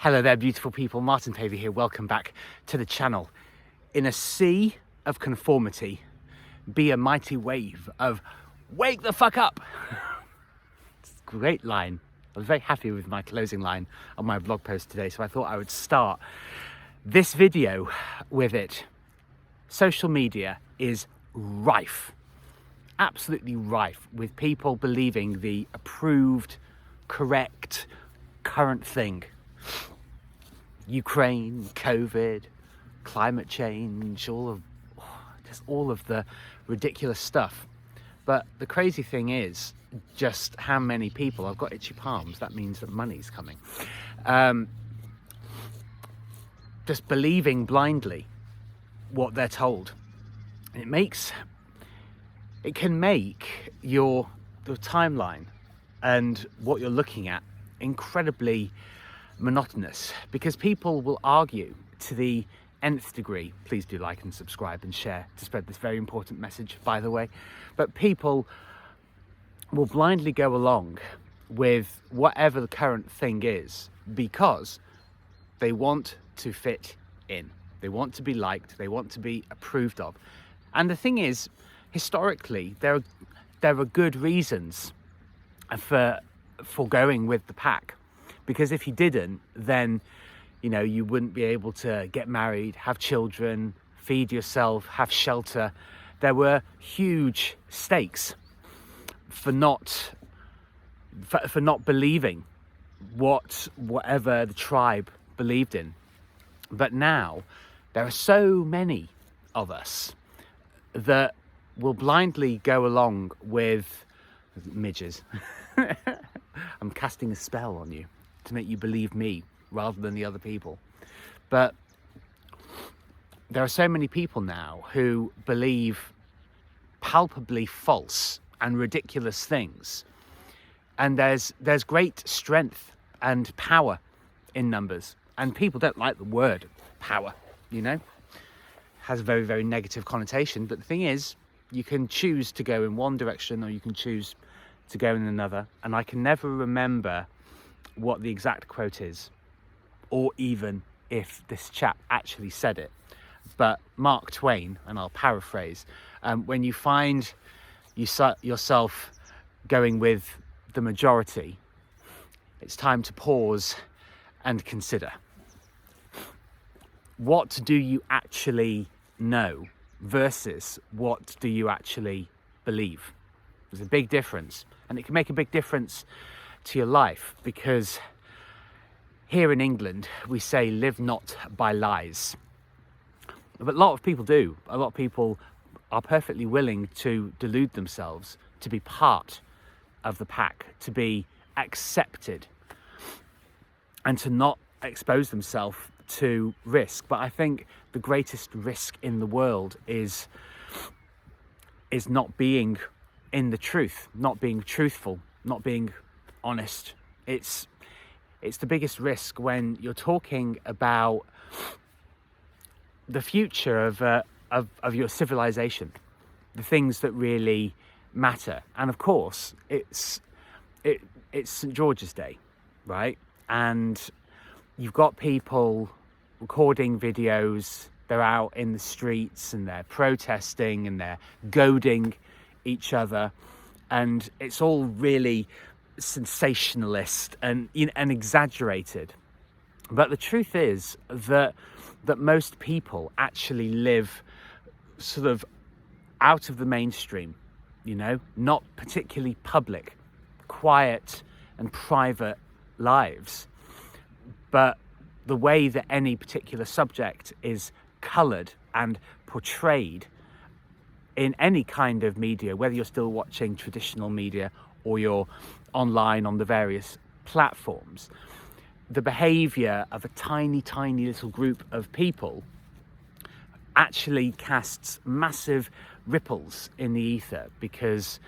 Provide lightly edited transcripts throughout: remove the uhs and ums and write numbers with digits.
Hello there, beautiful people. Martin here. Welcome back to the channel. In a sea of conformity, be a mighty wave of wake the fuck up. It's a great line. I was very happy with my closing line on my blog post today, so I thought I would start this video with it. Social media is rife, absolutely rife with people believing the approved, correct, current thing. Ukraine, COVID, climate change, all of the ridiculous stuff. But the crazy thing is just how many people, I've got itchy palms, that means that money's coming, just believing blindly what they're told. It can make your timeline and what you're looking at incredibly monotonous, because people will argue to the nth degree. Please do like and subscribe and share to spread this very important message, by the way. But people will blindly go along with whatever the current thing is because they want to fit in. They want to be liked, they want to be approved of. And the thing is, historically, there are good reasons for going with the pack. Because if you didn't, then, you wouldn't be able to get married, have children, feed yourself, have shelter. There were huge stakes for not believing whatever the tribe believed in. But now there are so many of us that will blindly go along with midges. I'm casting a spell on you to make you believe me rather than the other people. But there are so many people now who believe palpably false and ridiculous things. And there's great strength and power in numbers. And people don't like the word power, has a very, very negative connotation. But the thing is, you can choose to go in one direction or you can choose to go in another. And I can never remember what the exact quote is, or even if this chap actually said it. But Mark Twain, and I'll paraphrase, when you find yourself going with the majority, it's time to pause and consider. What do you actually know versus what do you actually believe? There's a big difference, and it can make a big difference to your life, because here in England we say live not by lies, but a lot of people do. A lot of people are perfectly willing to delude themselves to be part of the pack, to be accepted, and to not expose themselves to risk. But I think the greatest risk in the world is not being in the truth, not being truthful, not being honest. It's the biggest risk when you're talking about the future of your civilization, the things that really matter. And of course, it's St. George's Day, right? And you've got people recording videos. They're out in the streets and they're protesting and they're goading each other, and it's all really sensationalist and exaggerated. But the truth is that most people actually live sort of out of the mainstream, not particularly public, quiet and private lives. But the way that any particular subject is coloured and portrayed in any kind of media, whether you're still watching traditional media or you're online on the various platforms, the behaviour of a tiny, tiny little group of people actually casts massive ripples in the ether, because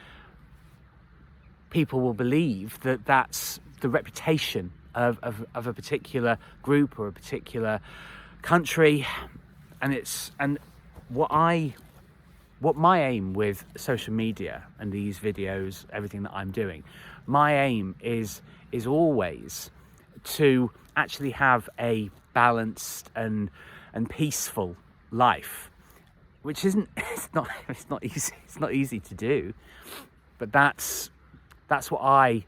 people will believe that that's the reputation of a particular group or a particular country. And what my aim with social media and these videos, everything that I'm doing, my aim is always to actually have a balanced and peaceful life, which isn't it's not easy to do, but that's what I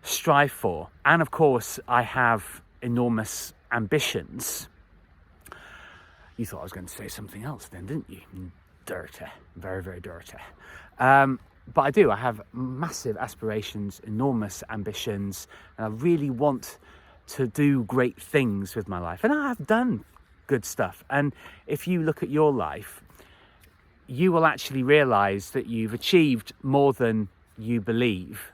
strive for. And of course I have enormous ambitions. You thought I was going to say something else then, didn't you? Dirty, very, very dirty. But I do. I have massive aspirations, enormous ambitions, and I really want to do great things with my life. And I have done good stuff. And if you look at your life, you will actually realize that you've achieved more than you believe.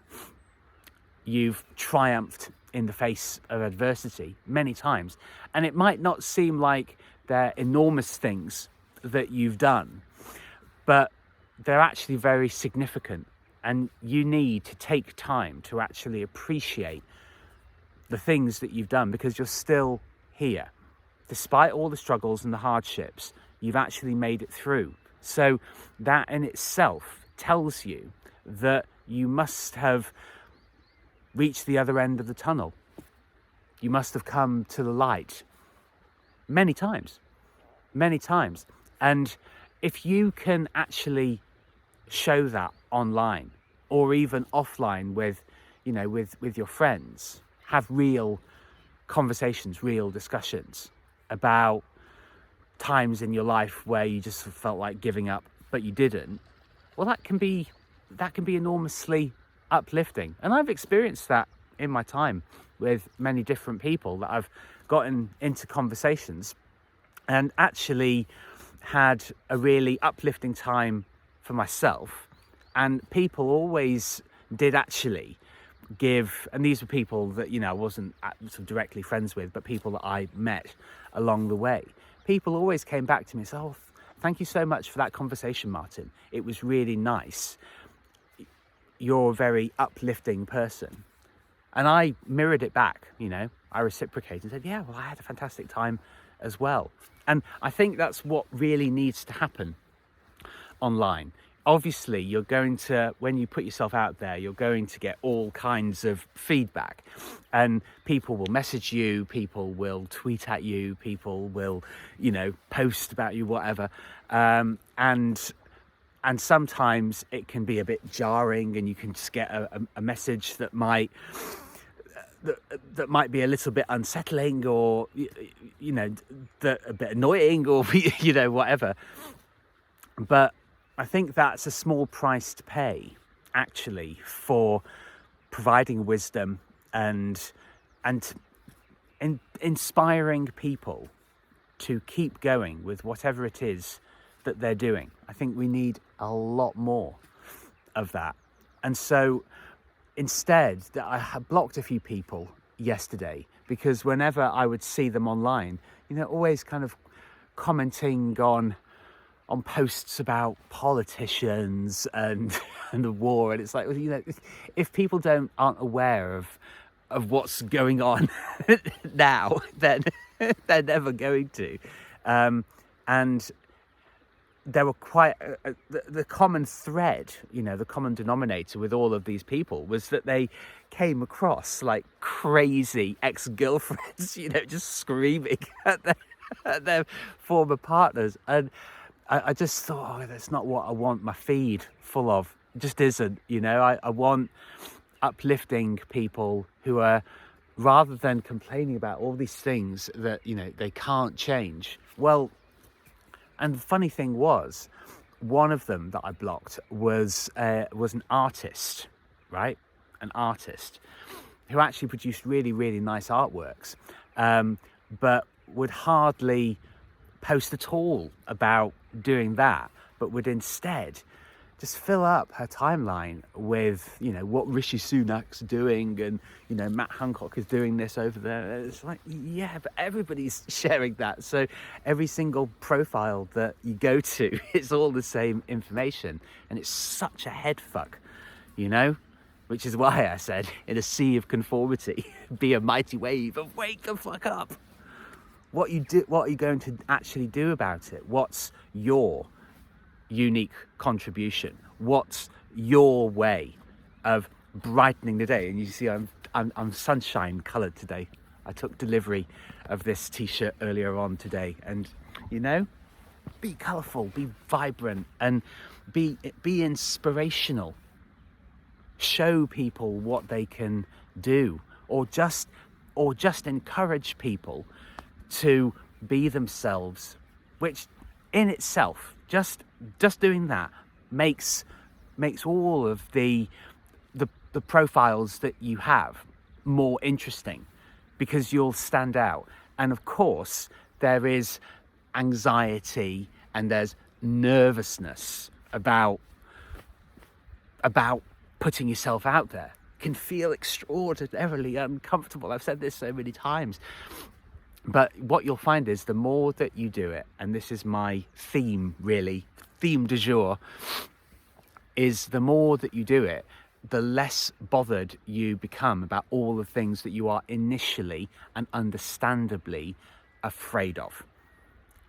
You've triumphed in the face of adversity many times. And it might not seem like they're enormous things that you've done, but they're actually very significant. And you need to take time to actually appreciate the things that you've done, because you're still here. Despite all the struggles and the hardships, you've actually made it through. So that in itself tells you that you must have reached the other end of the tunnel. You must have come to the light many times. And if you can actually show that online or even offline with your friends, have real conversations, real discussions about times in your life where you just felt like giving up, but you didn't, well, that can be enormously uplifting. And I've experienced that in my time with many different people that I've gotten into conversations and actually had a really uplifting time for myself. And people always did actually give, and these were people that, I wasn't sort of directly friends with, but people that I met along the way. People always came back to me and said, "Oh, thank you so much for that conversation, Martin. It was really nice. You're a very uplifting person." And I mirrored it back, I reciprocated and said, "Yeah, well, I had a fantastic time as well." And I think that's what really needs to happen online. Obviously, you're going to, when you put yourself out there, you're going to get all kinds of feedback, and people will message you, people will tweet at you, people will, post about you, whatever. And sometimes it can be a bit jarring, and you can just get a message that might be a little bit unsettling, or a bit annoying, or whatever. But I think that's a small price to pay, actually, for providing wisdom and inspiring people to keep going with whatever it is that they're doing. I think we need a lot more of that. And so instead, I had blocked a few people yesterday, because whenever I would see them online, always kind of commenting on posts about politicians and the war, and it's like, if people aren't aware of what's going on now, then they're never going to. And there were quite the common thread, the common denominator with all of these people was that they came across like crazy ex-girlfriends, just screaming at their former partners. And I just thought, that's not what I want my feed full of. It just isn't, I want uplifting people who are, rather than complaining about all these things that, they can't change. Well, and the funny thing was, one of them that I blocked was an artist, right? An artist who actually produced really, really nice artworks, but would hardly post at all about doing that, but would instead just fill up her timeline with, what Rishi Sunak's doing, and, Matt Hancock is doing this over there. It's like, yeah, but everybody's sharing that. So every single profile that you go to, it's all the same information. And it's such a head fuck, which is why I said, in a sea of conformity, be a mighty wave of wake the fuck up. What are you going to actually do about it? What's your unique contribution? What's your way of brightening the day? And you see, I'm I'm sunshine coloured today. I took delivery of this t-shirt earlier on today, and you know, be colourful, be vibrant, and be inspirational. Show people what they can do, or just encourage people to be themselves, which in itself, just doing that makes all of the profiles that you have more interesting, because you'll stand out. And of course there is anxiety and there's nervousness about putting yourself out there. It can feel extraordinarily uncomfortable. I've said this so many times, but what you'll find is the more that you do it, and this is my theme du jour, is the more that you do it, the less bothered you become about all the things that you are initially and understandably afraid of.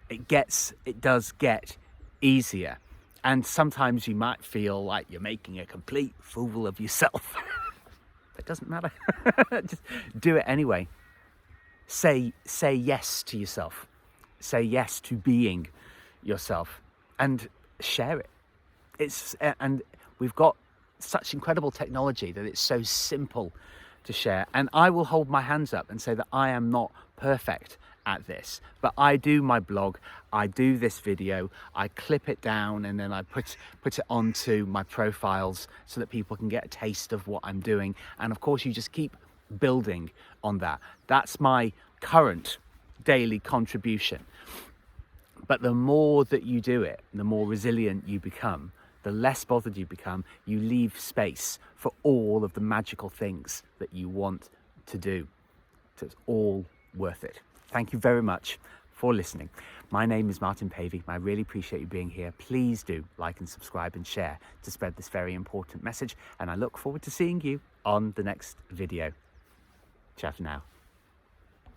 It does get easier. And sometimes you might feel like you're making a complete fool of yourself. It doesn't matter. Just do it anyway. Say yes to yourself. Say yes to being yourself, and share it. And we've got such incredible technology that it's so simple to share. And I will hold my hands up and say that I am not perfect at this, but I do my blog, I do this video, I clip it down, and then I put it onto my profiles so that people can get a taste of what I'm doing. And of course you just keep building on that. That's my current daily contribution. But the more that you do it, the more resilient you become, the less bothered you become. You leave space for all of the magical things that you want to do. So it's all worth it. Thank you very much for listening. My name is Martin Pavey. I really appreciate you being here. Please do like and subscribe and share to spread this very important message. And I look forward to seeing you on the next video. Ciao for now.